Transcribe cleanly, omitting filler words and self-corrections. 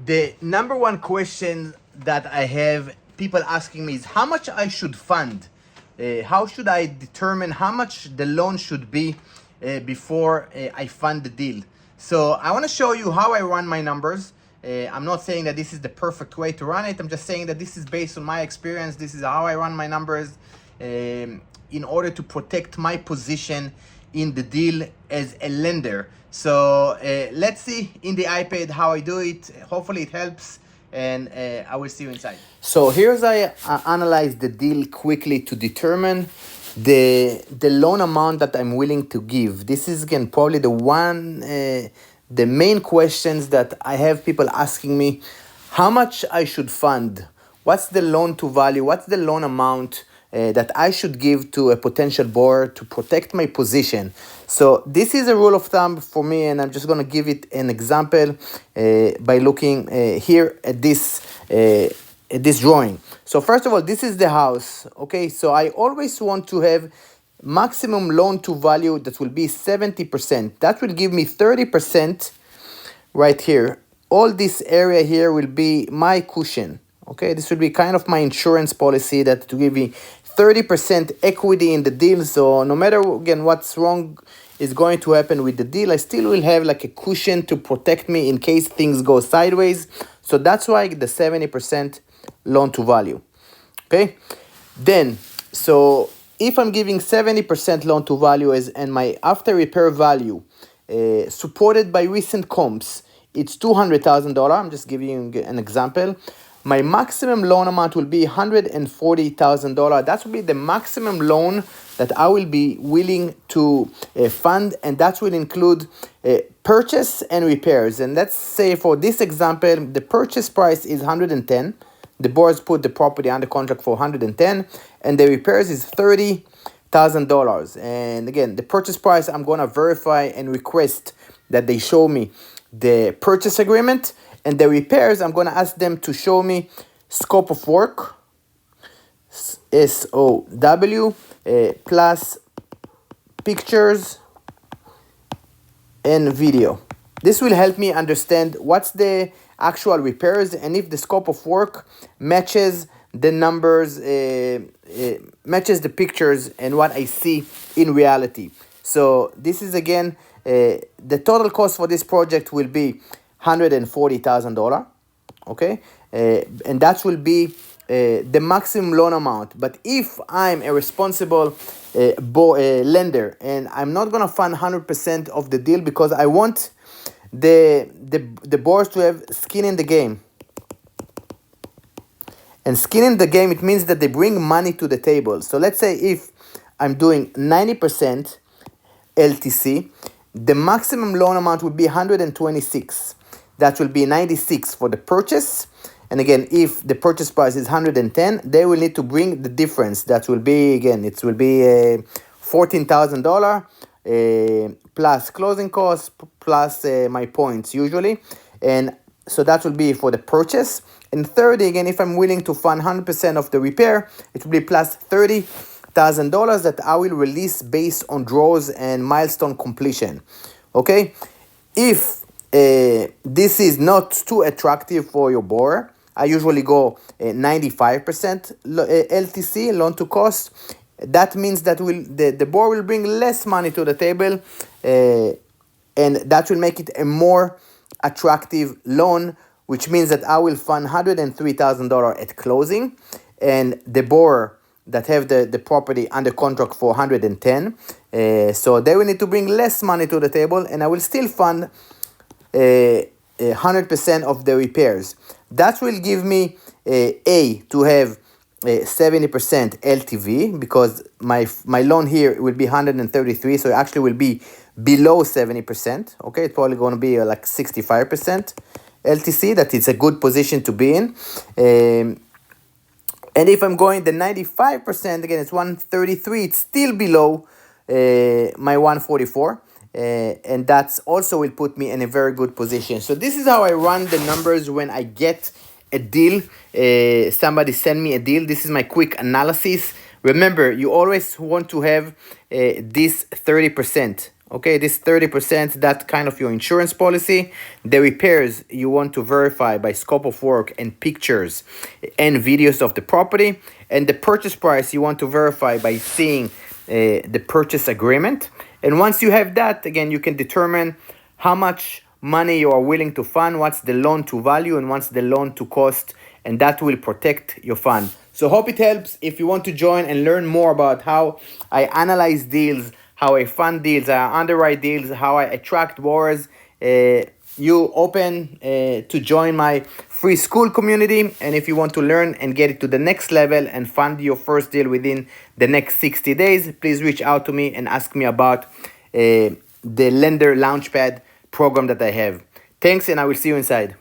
The number one question that I have people asking me is how much I should fund. How should I determine how much the loan should be before I fund the deal? So I want to show you how I run my numbers. I'm not saying that this is the perfect way to run it. I'm just saying that this is based on my experience. This is how I run my numbers in order to protect my position in the deal as a lender. So let's see in the iPad how I do it. Hopefully it helps, and I will see you inside. So here's I analyze the deal quickly to determine the loan amount that I'm willing to give. This is again probably the main questions that I have people asking me: how much I should fund, what's the loan to value, what's the loan amount that I should give to a potential borrower to protect my position. So this is a rule of thumb for me, and I'm just going to give it an example by looking here at this drawing. So first of all, this is the house. Okay, so I always want to have maximum loan to value that will be 70%. That will give me 30% right here. All this area here will be my cushion. Okay, this will be kind of my insurance policy that to give me 30% equity in the deal. So no matter again what's wrong is going to happen with the deal, I still will have like a cushion to protect me in case things go sideways. So that's why the 70% loan to value. Okay, then so if I'm giving 70% loan to value and my after repair value supported by recent comps, it's $200,000. I'm just giving you an example. My maximum loan amount will be $140,000. That will be the maximum loan that I will be willing to fund, and that will include purchase and repairs. And let's say for this example, the purchase price is $110,000. The boards put the property under contract for $110,000, and the repairs is $30,000. And again, the purchase price, I'm going to verify and request that they show me the purchase agreement, and the repairs, I'm going to ask them to show me scope of work, SOW, plus pictures and video. This will help me understand what's the actual repairs and if the scope of work matches the numbers, matches the pictures and what I see in reality. So this is again, the total cost for this project will be $140,000, okay? And that will be the maximum loan amount. But if I'm a responsible lender and I'm not gonna fund 100% of the deal because I want the borrowers to have skin in the game. And skin in the game, it means that they bring money to the table. So let's say if I'm doing 90% LTC, the maximum loan amount would be 126. That will be 96 for the purchase. And again, if the purchase price is 110, they will need to bring the difference. That will be, again, it will be $14,000 plus closing costs plus my points usually. And so that will be for the purchase. And 30, again, if I'm willing to fund 100% of the repair, it will be plus $30,000 that I will release based on draws and milestone completion. Okay, if this is not too attractive for your borrower, I usually go 95% LTC, loan to cost. That means that the borrower will bring less money to the table, and that will make it a more attractive loan, which means that I will fund $103,000 at closing, and the borrower that have the property under contract for 110, so they will need to bring less money to the table, and I will still fund 100% of the repairs. That will give me to have 70% LTV, because my loan here will be 133, so it actually will be below 70%. Okay, it's probably going to be like 65% LTC. That is a good position to be in. And if I'm going the 95%, again, it's 133, it's still below my 144. And that's also will put me in a very good position. So this is how I run the numbers when I get a deal. Somebody send me a deal. This is my quick analysis. Remember, you always want to have this 30%. Okay, this 30%, that kind of your insurance policy. The repairs you want to verify by scope of work and pictures and videos of the property. And the purchase price you want to verify by seeing the purchase agreement. And once you have that, again, you can determine how much money you are willing to fund, what's the loan to value, and what's the loan to cost, and that will protect your fund. So hope it helps. If you want to join and learn more about how I analyze deals, how I fund deals, how I underwrite deals, how I attract borrowers, you open to join my free school community. And if you want to learn and get it to the next level and fund your first deal within the next 60 days, please reach out to me and ask me about the Lender Launchpad program that I have. Thanks, and I will see you inside.